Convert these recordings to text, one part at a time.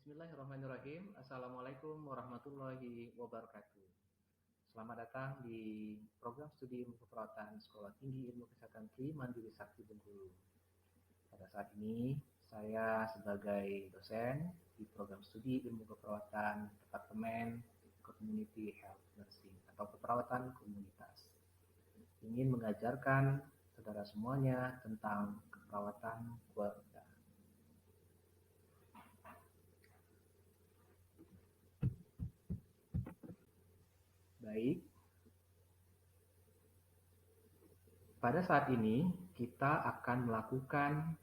Bismillahirrahmanirrahim. Assalamualaikum warahmatullahi wabarakatuh. Selamat datang di program studi ilmu keperawatan Sekolah Tinggi Ilmu Kesehatan Tri Mandiri Sakti Bengkulu. Pada saat ini, saya sebagai dosen di program studi ilmu keperawatan Departemen Community Health Nursing atau keperawatan komunitas. Ingin mengajarkan saudara semuanya tentang keperawatan keluarga. Baik, pada saat ini kita akan melakukan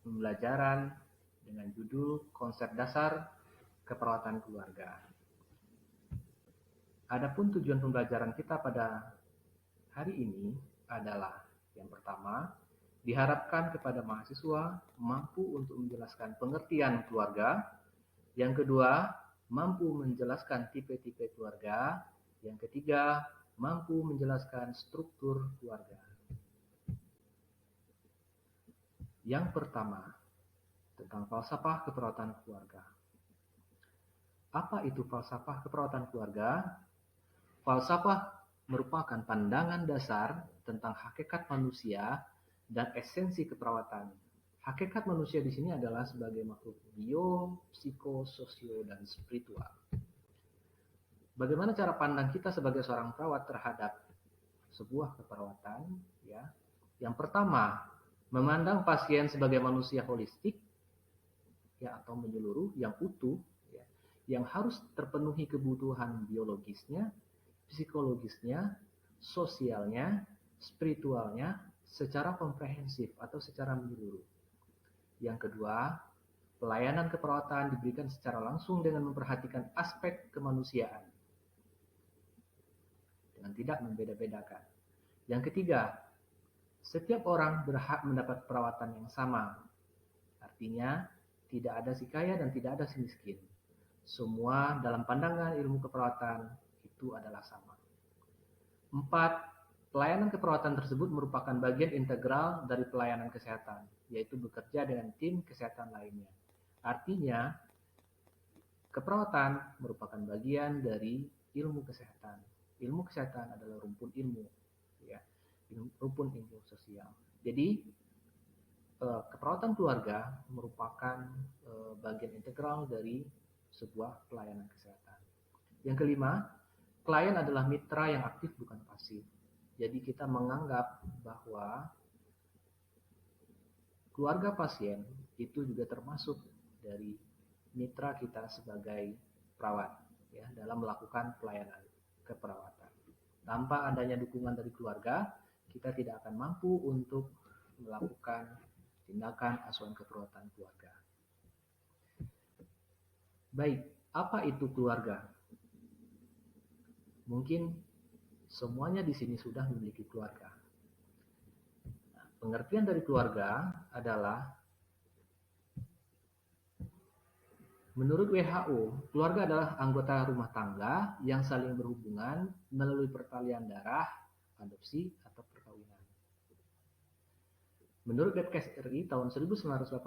pembelajaran dengan judul konsep dasar keperawatan keluarga. Adapun tujuan pembelajaran kita pada hari ini adalah yang pertama, diharapkan kepada mahasiswa mampu untuk menjelaskan pengertian keluarga. Yang kedua, mampu menjelaskan tipe-tipe keluarga. Yang ketiga, mampu menjelaskan struktur keluarga. Yang pertama, tentang falsafah keperawatan keluarga. Apa itu falsafah keperawatan keluarga? Falsafah merupakan pandangan dasar tentang hakikat manusia dan esensi keperawatan. Hakikat manusia di sini adalah sebagai makhluk bio, psiko, sosio, dan spiritual. Bagaimana cara pandang kita sebagai seorang perawat terhadap sebuah keperawatan? Ya, yang pertama, memandang pasien sebagai manusia holistik, ya, atau menyeluruh, yang utuh, ya, yang harus terpenuhi kebutuhan biologisnya, psikologisnya, sosialnya, spiritualnya, secara komprehensif atau secara menyeluruh. Yang kedua, pelayanan keperawatan diberikan secara langsung dengan memperhatikan aspek kemanusiaan, dengan tidak membeda-bedakan. Yang ketiga, setiap orang berhak mendapat perawatan yang sama. Artinya, tidak ada si kaya dan tidak ada si miskin. Semua dalam pandangan ilmu keperawatan itu adalah sama. 4. Pelayanan keperawatan tersebut merupakan bagian integral dari pelayanan kesehatan, yaitu bekerja dengan tim kesehatan lainnya. Artinya, keperawatan merupakan bagian dari ilmu kesehatan. Ilmu kesehatan adalah rumpun ilmu, ya, rumpun ilmu sosial. Jadi, keperawatan keluarga merupakan bagian integral dari sebuah pelayanan kesehatan. Yang kelima, klien adalah mitra yang aktif bukan pasif. Jadi kita menganggap bahwa keluarga pasien itu juga termasuk dari mitra kita sebagai perawat, ya, dalam melakukan pelayanan keperawatan. Tanpa adanya dukungan dari keluarga, kita tidak akan mampu untuk melakukan tindakan asuhan keperawatan keluarga. Baik, apa itu keluarga? Mungkin semuanya di sini sudah memiliki keluarga. Nah, pengertian dari keluarga adalah, menurut WHO, keluarga adalah anggota rumah tangga yang saling berhubungan melalui pertalian darah, adopsi, atau perkawinan. Menurut Depkes RI tahun 1988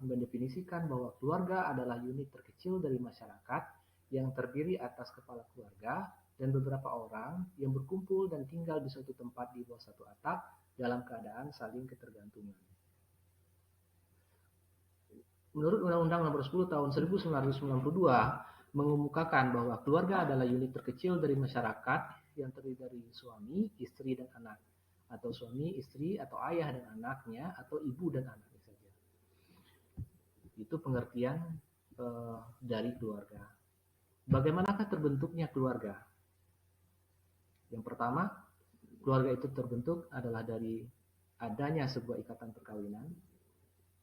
mendefinisikan bahwa keluarga adalah unit terkecil dari masyarakat yang terdiri atas kepala keluarga dan beberapa orang yang berkumpul dan tinggal di suatu tempat di bawah satu atap dalam keadaan saling ketergantungan. Menurut Undang-Undang Nomor 10 Tahun 1992 mengemukakan bahwa keluarga adalah unit terkecil dari masyarakat yang terdiri dari suami, istri, dan anak, atau suami, istri, atau ayah dan anaknya, atau ibu dan anaknya saja. Itu pengertian dari keluarga. Bagaimanakah terbentuknya keluarga? Yang pertama, keluarga itu terbentuk adalah dari adanya sebuah ikatan perkawinan,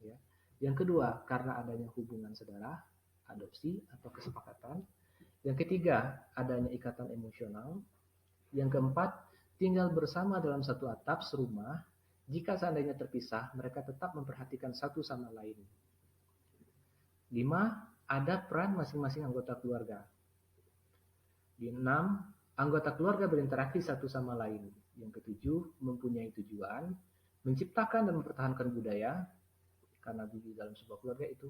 ya. Yang kedua, karena adanya hubungan saudara, adopsi atau kesepakatan. Yang ketiga, adanya ikatan emosional. Yang keempat, tinggal bersama dalam satu atap serumah. Jika seandainya terpisah, mereka tetap memperhatikan satu sama lain. 5. Ada peran masing-masing anggota keluarga. 6. Anggota keluarga berinteraksi satu sama lain. Yang ketujuh, mempunyai tujuan, menciptakan dan mempertahankan budaya. karena di dalam sebuah keluarga itu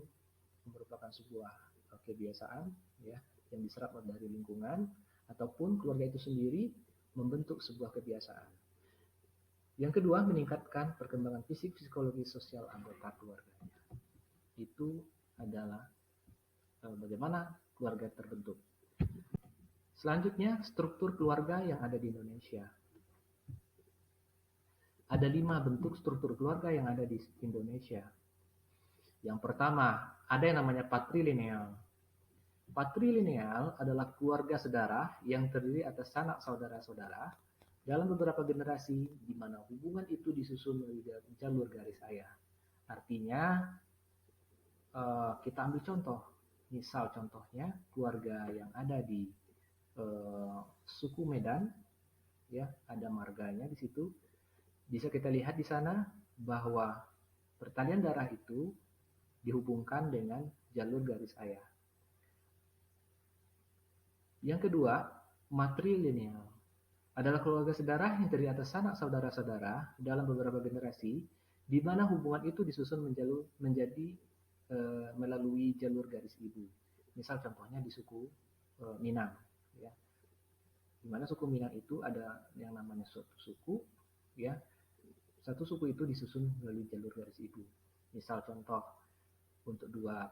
merupakan sebuah kebiasaan ya yang diserap dari lingkungan ataupun keluarga itu sendiri membentuk sebuah kebiasaan. Yang kedua, meningkatkan perkembangan fisik, psikologi, sosial anggota keluarganya. Itu adalah bagaimana keluarga terbentuk. Selanjutnya, struktur keluarga yang ada di Indonesia. Ada 5 bentuk struktur keluarga yang ada di Indonesia. Yang pertama, ada yang namanya patrilineal. Patrilineal adalah keluarga sedarah yang terdiri atas sanak saudara-saudara dalam beberapa generasi di mana hubungan itu disusun melalui jalur garis ayah. Artinya, kita ambil contoh. Misal contohnya keluarga yang ada di suku Medan, ya ada marganya di situ. Bisa kita lihat di sana bahwa pertalian darah itu dihubungkan dengan jalur garis ayah. Yang kedua, matrilineal adalah keluarga sedarah yang terdiri atas sanak saudara-saudara dalam beberapa generasi, di mana hubungan itu disusun menjadi melalui jalur garis ibu. Misal contohnya di suku Minang, ya, di mana suku Minang itu ada yang namanya suatu suku, ya, satu suku itu disusun melalui jalur garis ibu. Misal contoh untuk dua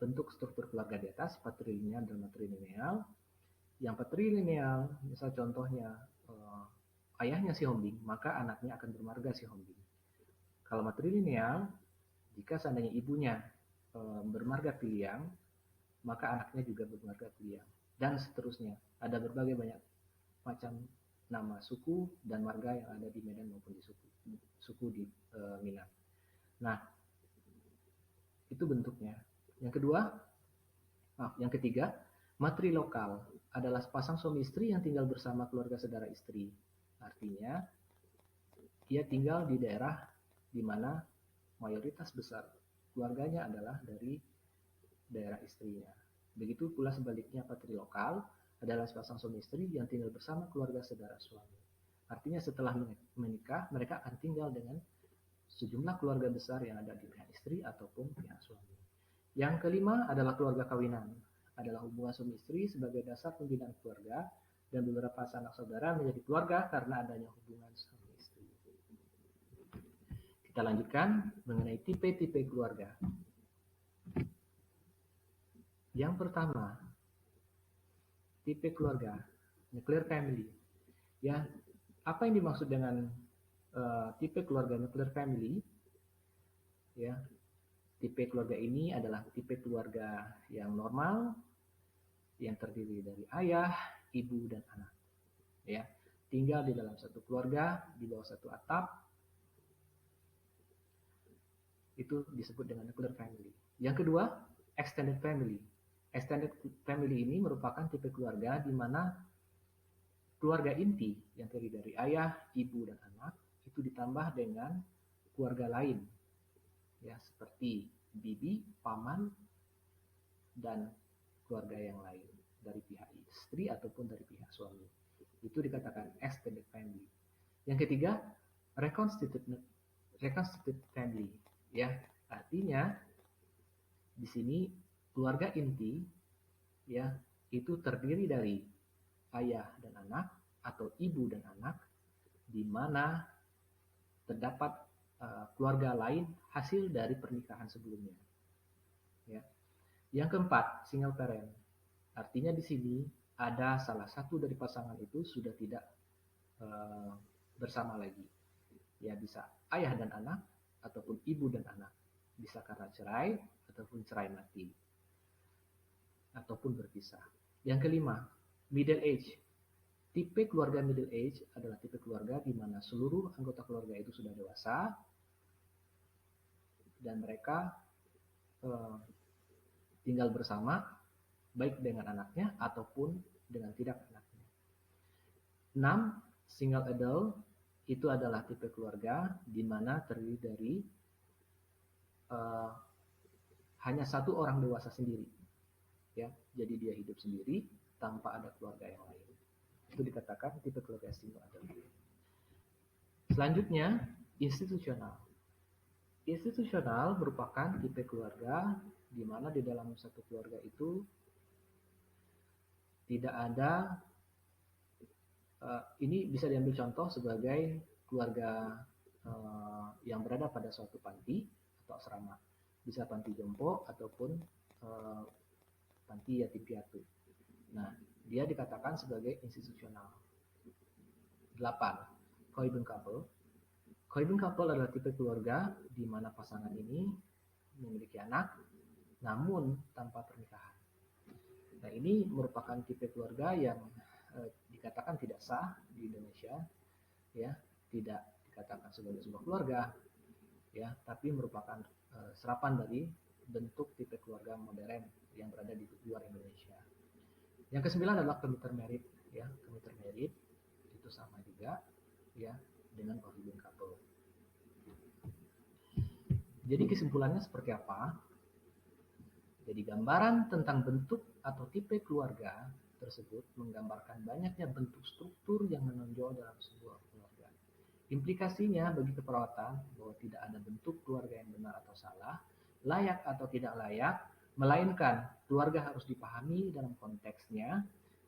bentuk struktur keluarga di atas, patrilineal dan matrilineal. Yang patrilineal, misal contohnya ayahnya si Hombing, maka anaknya akan bermarga si Hombing. Kalau matrilineal, jika seandainya ibunya bermarga Piliang, maka anaknya juga bermarga Piliang, dan seterusnya. Ada berbagai banyak macam nama suku dan marga yang ada di Medan maupun di suku di Minang. Nah, itu bentuknya. Yang ketiga, matrilokal adalah sepasang suami istri yang tinggal bersama keluarga saudara istri. Artinya, ia tinggal di daerah di mana mayoritas besar keluarganya adalah dari daerah istrinya. Begitu pula sebaliknya, patrilokal adalah sepasang suami istri yang tinggal bersama keluarga saudara suami. Artinya setelah menikah, mereka akan tinggal dengan sejumlah keluarga besar yang ada di pihak istri ataupun pihak suami. Yang kelima adalah keluarga kawinan. Adalah hubungan suami istri sebagai dasar pembinaan keluarga, dan beberapa sanak saudara menjadi keluarga karena adanya hubungan suami istri. Kita lanjutkan mengenai tipe-tipe keluarga. Yang pertama, tipe keluarga, nuclear family. Ya, apa yang dimaksud dengan tipe keluarga nuclear family? Ya, tipe keluarga ini adalah tipe keluarga yang normal, yang terdiri dari ayah, ibu, dan anak. Ya, tinggal di dalam satu keluarga, di bawah satu atap, itu disebut dengan nuclear family. Yang kedua, extended family. Extended family ini merupakan tipe keluarga di mana keluarga inti yang terdiri dari ayah, ibu, dan anak itu ditambah dengan keluarga lain, ya, seperti bibi, paman, dan keluarga yang lain dari pihak istri ataupun dari pihak suami. Itu dikatakan extended family. Yang ketiga, reconstituted family, ya, artinya di sini keluarga inti, ya, itu terdiri dari ayah dan anak atau ibu dan anak, di mana terdapat keluarga lain hasil dari pernikahan sebelumnya. Ya. Yang keempat, single parent. Artinya di sini ada salah satu dari pasangan itu sudah tidak bersama lagi. Ya, bisa ayah dan anak ataupun ibu dan anak. Bisa karena cerai ataupun cerai mati, ataupun berpisah. Yang kelima, middle age. Tipe keluarga middle age adalah tipe keluarga di mana seluruh anggota keluarga itu sudah dewasa dan mereka tinggal bersama baik dengan anaknya ataupun dengan tidak anaknya. 6. Single adult itu adalah tipe keluarga di mana terdiri dari hanya satu orang dewasa sendiri, ya, jadi dia hidup sendiri tanpa ada keluarga yang lain. Itu dikatakan tipe keluarga single adult. Selanjutnya, institusional. Institusional merupakan tipe keluarga di mana di dalam satu keluarga itu tidak ada, ini bisa diambil contoh sebagai keluarga yang berada pada suatu panti atau asrama, bisa panti jompo ataupun eh, panti yatim piatu. Nah, dia dikatakan sebagai institusional. 8. Cohabit couple. Cohabit couple adalah tipe keluarga di mana pasangan ini memiliki anak namun tanpa pernikahan. Nah, ini merupakan tipe keluarga yang dikatakan tidak sah di Indonesia, ya, tidak dikatakan sebagai sebuah keluarga, ya, tapi merupakan serapan dari bentuk tipe keluarga modern yang berada di luar Indonesia. Yang kesembilan adalah commuter married, ya, commuter married itu sama juga, ya, dengan cohabit couple. Jadi kesimpulannya seperti apa? Jadi gambaran tentang bentuk atau tipe keluarga tersebut menggambarkan banyaknya bentuk struktur yang menonjol dalam sebuah keluarga. Implikasinya bagi keperawatan bahwa tidak ada bentuk keluarga yang benar atau salah, layak atau tidak layak, melainkan keluarga harus dipahami dalam konteksnya.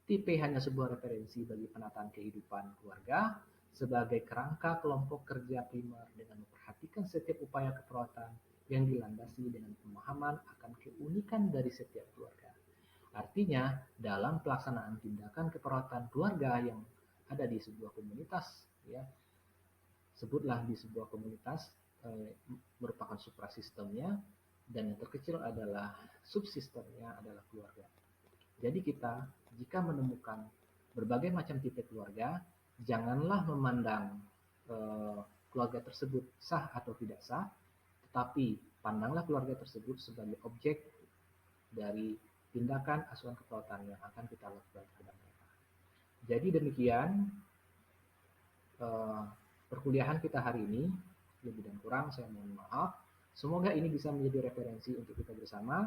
Tipe hanya sebuah referensi bagi penataan kehidupan keluarga sebagai kerangka kelompok kerja primer dengan memperhatikan setiap upaya keperawatan yang dilandasi dengan pemahaman akan keunikan dari setiap keluarga. Artinya, dalam pelaksanaan tindakan keperawatan keluarga yang ada di sebuah komunitas, ya, sebutlah di sebuah komunitas merupakan suprasistemnya, dan yang terkecil adalah subsistemnya adalah keluarga. Jadi kita jika menemukan berbagai macam tipe keluarga, janganlah memandang keluarga tersebut sah atau tidak sah, tetapi pandanglah keluarga tersebut sebagai objek dari tindakan asuhan keperawatan yang akan kita lakukan terhadap mereka. Jadi demikian perkuliahan kita hari ini. Lebih dan kurang saya mohon maaf. Semoga ini bisa menjadi referensi untuk kita bersama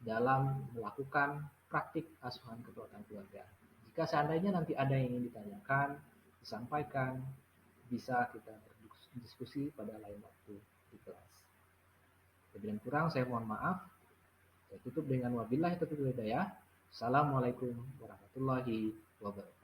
dalam melakukan praktik asuhan keperawatan keluarga. Jika seandainya nanti ada yang ingin ditanyakan, disampaikan, bisa kita berdiskusi pada lain waktu di kelas. Lebih dan kurang saya mohon maaf. Saya tutup dengan wabillahi taufiq wal hidayah. Assalamualaikum warahmatullahi wabarakatuh.